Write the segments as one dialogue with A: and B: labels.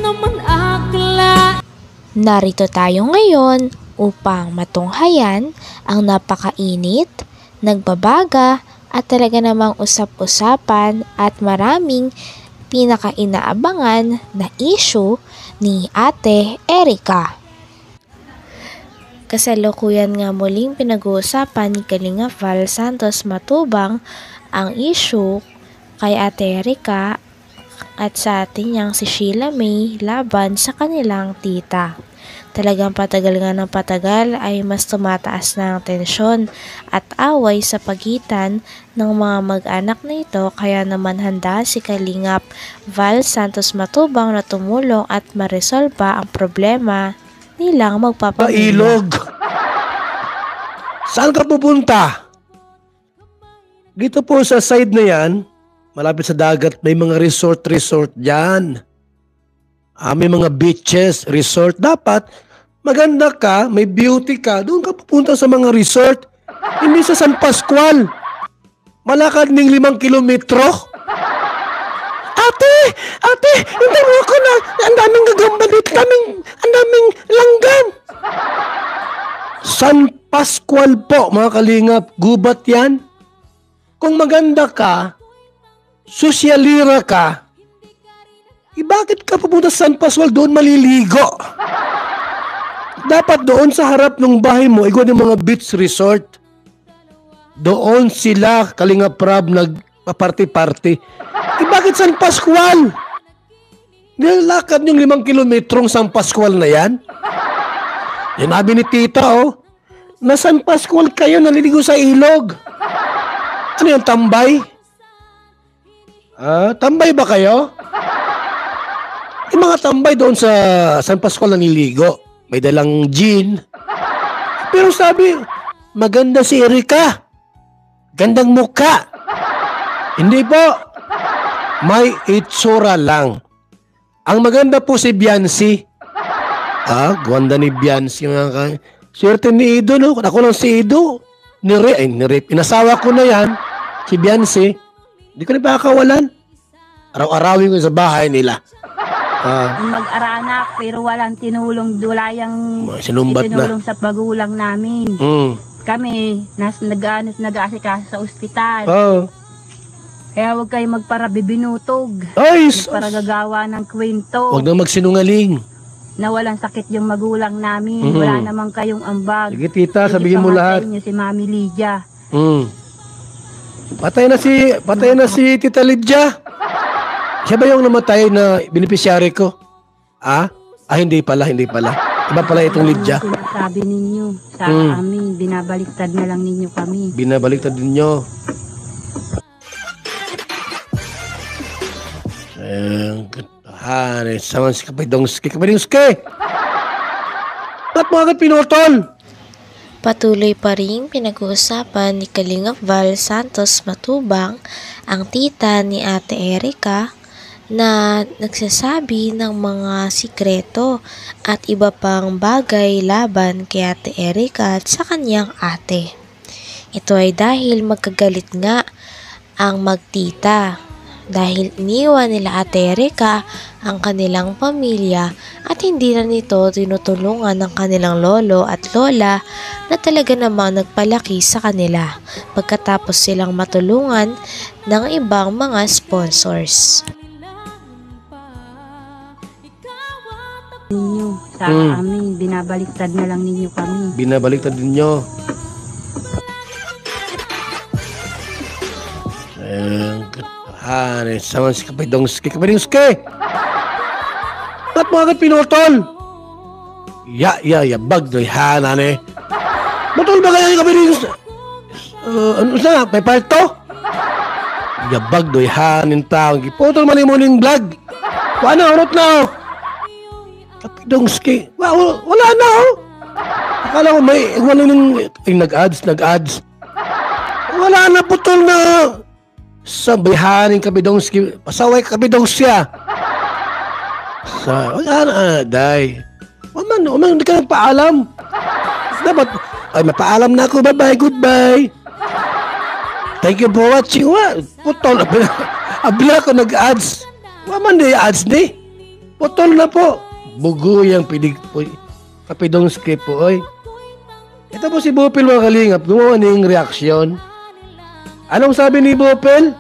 A: naman akla.
B: Narito tayo ngayon upang matunghayan ang napakainit, nagbabaga at talaga namang usap-usapan at maraming pinaka-inaabangan na issue ni Ate Erica. Kasalukuyan nga muling pinag-uusapan ni Kalinga Val Santos Matubang ang issue kay Ate Erica at sa atin niyang si Sheila May laban sa kanilang tita. Talagang patagal nga ng patagal ay mas tumataas na ang tensyon at away sa pagitan ng mga mag-anak na ito, kaya naman handa si Kalingap Val Santos Matubang na tumulong at maresolba ang problema nilang magpapamilya.
C: Ilog! Saan ka pupunta? Dito po sa side na yan, malapit sa dagat, may mga resort dyan. May mga beaches, resort. Dapat, maganda ka, may beauty ka, doon ka pupunta sa mga resort. Hindi sa San Pascual. Malakad ng 5 kilometro. Ate, hindi mo ako na, ang daming gagamba dito, ang daming langgam. San Pascual po, mga kalingap, gubat yan. Kung maganda ka, sosyalira ka, bakit ka pupunta sa San Pascual, doon maliligo? Dapat doon sa harap ng bahay mo, ikaw yung mga beach resort. Doon sila, Kalinga Prab, nagpa-party-party. Bakit San Pascual? Nilalakad yung 5 kilometrong San Pascual na yan? Yan sabi ni tita, na San Pascual kayo naliligo sa ilog. Ano yung tambay? Tambay ba kayo? Yung mga tambay doon sa San Pascual naliligo. May dalang gin. Pero sabi, maganda si Erica. Gandang mukha. Hindi po. May itsura lang. Ang maganda po si Biancy. Ganda ni Biancy. Swerte ni Ido, no? Ako lang si Ido. Nirip. Inasawa ko na yan. Si Biancy. Hindi ko na pakakawalan. Araw-arawin ko sa bahay nila.
D: Mag-aranak pero walang tinulong
C: sinumbat
D: itinulong sa magulang namin. Kami, nag-aasikaso sa ospital. Kaya huwag kayo magparabibinutog. Magparagagawa ng kwento.
C: Huwag na magsinungaling.
D: Na walang sakit yung magulang namin. Wala namang kayong ambag.
C: Sige tita, sabihin mo lahat.
D: Inyo si Mami Lydia.
C: Patay na si Tita Lydia. Siya ba yung namatay na beneficiary ko? Hindi pala. Iba pala itong Lydia.
D: Sabi ninyo sa amin, binabaliktad na lang ninyo kami.
C: Binabaliktad ninyo. Saman si Kapidongski. Ba't mo agad pinutol?
B: Patuloy pa rin pinag-uusapan ni Kalingap Val Santos Matubang ang tita ni Ate Erica na nagsasabi ng mga sikreto at iba pang bagay laban kay Ate Erica at sa kanyang ate. Ito ay dahil magkagalit nga ang magtita dahil iniwan nila Ate Erica ang kanilang pamilya at hindi na nito tinutulungan ng kanilang lolo at lola na talaga namang nagpalaki sa kanila pagkatapos silang matulungan ng ibang mga sponsors.
D: Ninyo sa amin, binabaliktad na lang ninyo kami.
C: Binabaliktad ninyo. Saman si Kapidongski. Ba't mo agad pinutol? Bag doy hanan Butol ba kaya yung Kapidongski? Ano sa? May parto? Bag doy hanin taong. Putol man mo ng vlog. Urot na Kapidongski. Wala na Akala ko wala nang nag-ads. Wala na, putol na. Sabihanin Kapidongski. Pasaway Kapidongski wala na, day. Hindi ka nagpaalam. Dapat, mapaalam na ako. Bye-bye, goodbye. Thank you for watching. Putol, abila ko nag-ads. Waman di ads ni. Putol na po. Buguyang pidig po. Kapidong script po, oy. Ito po si Bupil mga kalingap, gumawa ng reaksyon. Anong sabi ni Bupil?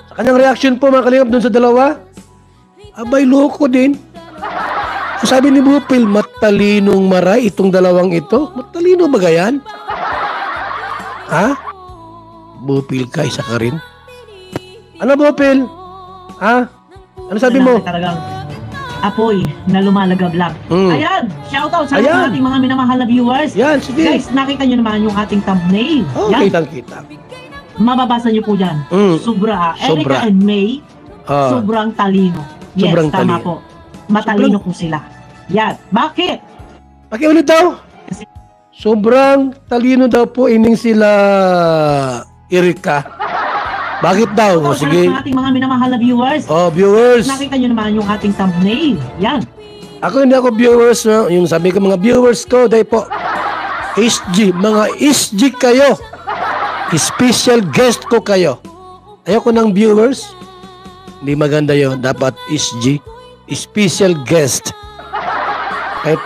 C: Sa kanyang reaksyon po mga kalingap dun sa dalawa, abay loko din. So, sabi ni Bupil, matalinong maray itong dalawang ito. Matalino ba gayan? Ha? Bupil ka, isa ka rin. Ano Bupil? Ha? Ano sabi mo?
E: Talagang apoy na lumalagab lang. Ayan, shoutout sa ating mga minamahal na viewers.
C: Yan, sige.
E: Guys, nakita nyo naman yung ating thumbnail.
C: Oh,
E: Yan,
C: kitang-kita.
E: mababasa nyo po dyan. Sobra.
C: Sobra.
E: Erica and May, sobrang talino. Yes,
C: Sobrang
E: tama
C: talino.
E: po. Matalino po sila. Yan. Bakit?
C: Pakiulit daw.
E: Kasi-
C: Sobrang talino daw po ining sila Erika. Bakit daw? O, sige.
E: Sa ating mga minamahal na viewers,
C: Oh, viewers.
E: nakita nyo naman yung ating thumbnail. Yan.
C: Ako hindi ako viewers. No? Yung sabi ko mga viewers ko, dahil po, SG. Mga SG kayo. Special guest ko kayo. Ayoko ng viewers. Hindi maganda yun. Dapat SG. Special guest. Kahit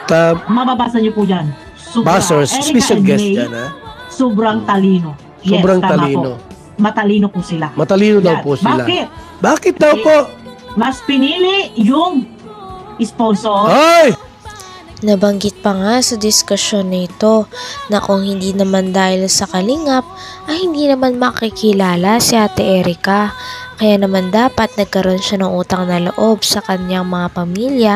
E: Mababasa nyo po dyan. Sobra.
C: buzzers,
E: Erica
C: special
E: and
C: guest
E: May,
C: yan ha.
E: sobrang talino. Yes,
C: Sobrang
E: tama
C: talino.
E: po. Matalino po sila.
C: Matalino daw
E: Yan.
C: po sila.
E: Bakit?
C: Bakit daw po?
E: Mas pinili yung sponsor.
C: Ay!
B: Nabanggit pa nga sa diskusyon na ito na kung hindi naman dahil sa kalingap ay hindi naman makikilala si Ate Erika. Kaya naman dapat nagkaroon siya ng utang na loob sa kanyang mga pamilya,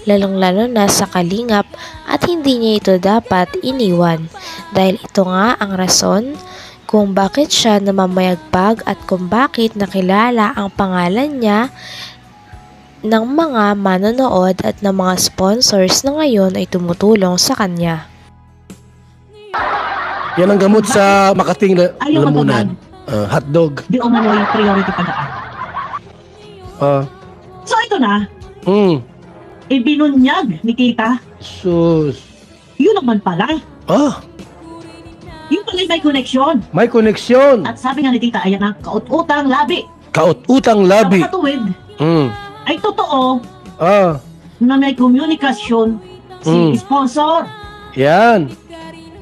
B: lalong-lalo na sa kalingap, at hindi niya ito dapat iniwan. Dahil ito nga ang rason kung bakit siya namamayagpag at kung bakit nakilala ang pangalan niya ng mga manonood at ng mga sponsors na ngayon ay tumutulong sa kanya.
C: Yan ang gamot sa Makating
E: Ayaw
C: Lamunan. Hotdog.
E: Di umano yung priority pagdaan. So ito na, ibinunyag ni Tita.
C: Sus.
E: Yun naman pala. Yung pala may connection.
C: May koneksyon.
E: At sabi nga ni Tita, ayan ang kaut-utang labi.
C: Kaut-utang labi.
E: Sa makatuwid, ay totoo na may komunikasyon si sponsor.
C: Yan.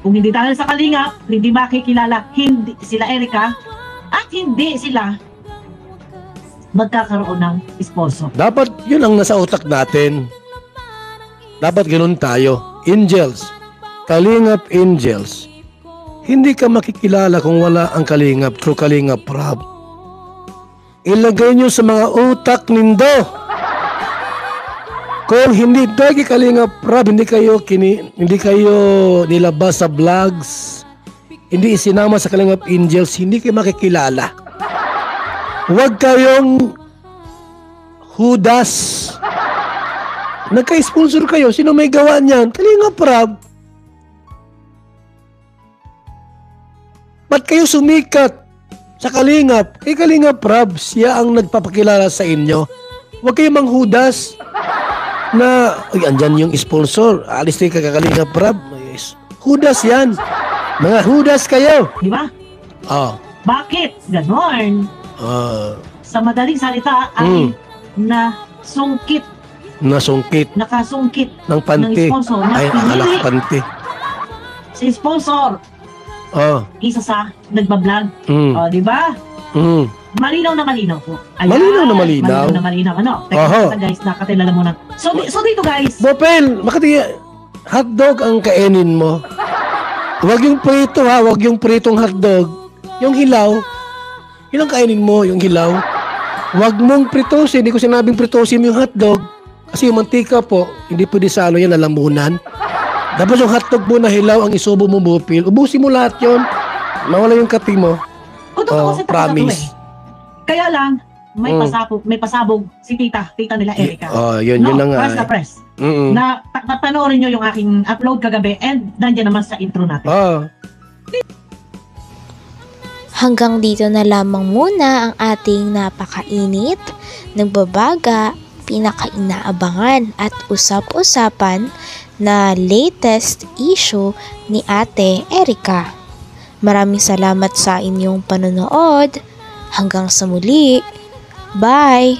E: Kung hindi dahil sa kalingap, hindi makikilala hindi sila Erika at hindi sila magkakaroon ng sponsor.
C: Dapat yun ang nasa utak natin. Dapat ganun tayo. Angels. Kalingap Angels. Hindi ka makikilala kung wala ang kalingap through Kalingap Rab. Ilagay nyo sa mga utak nindo. Kung hindi dagi Kalingap Rab, hindi kayo nilabas sa vlogs, hindi isinama sa Kalingap Angels, hindi kayo makikilala. Huwag kayong hudas. Nagka-sponsor kayo. Sino may gawa niyan? Kalingap Rab. Ba't kayo sumikat sa Kalingap? Kay Kalingap Rab, siya ang nagpapakilala sa inyo. Huwag kayong manghudas na, uy, andyan yung sponsor. Alis tayo ka Kalingap Rab. Yes. Hudas yan. Mga hudas kayo.
E: Di ba? Bakit? Ganon. Sa madaling salita ay nasungkit, nakasungkit
C: ng panty.
E: ng sponsor.
C: Ay,
E: Pinili
C: alak panty.
E: si sponsor. Isa sa nagbablog. Di ba? Malinaw na malinaw po. Ayan.
C: Malinaw na malinaw.
E: Malinaw na malinaw. Ano? Teka guys, nakatila mo na. So dito guys.
C: Bopel, Makati, hotdog ang kainin mo. Huwag yung prito ha, huwag yung pritong hotdog. Yung hilaw, yun ang kainin mo, yung hilaw. Huwag mong pritosin, hindi ko sinabing pritosin yung hotdog. Kasi yung mantika po, hindi pwede salo yan, lalamunan. Dapat yung hotdog mo na hilaw ang isubo mo, Bopel. Ubusin mo lahat yun. Mawala yung kati mo. Promise.
E: Kaya lang, may pasabog si tita nila Erika.
C: Yun na nga.
E: Press na press. Na panoorin nyo yung aking upload kagabi and nandiyan naman sa intro natin.
B: Hanggang dito na lamang muna ang ating napakainit, nagbabaga, pinakainaabangan at usap-usapan na latest issue ni Ate Erika. Maraming salamat sa inyong panonood. Hanggang sa muli. Bye!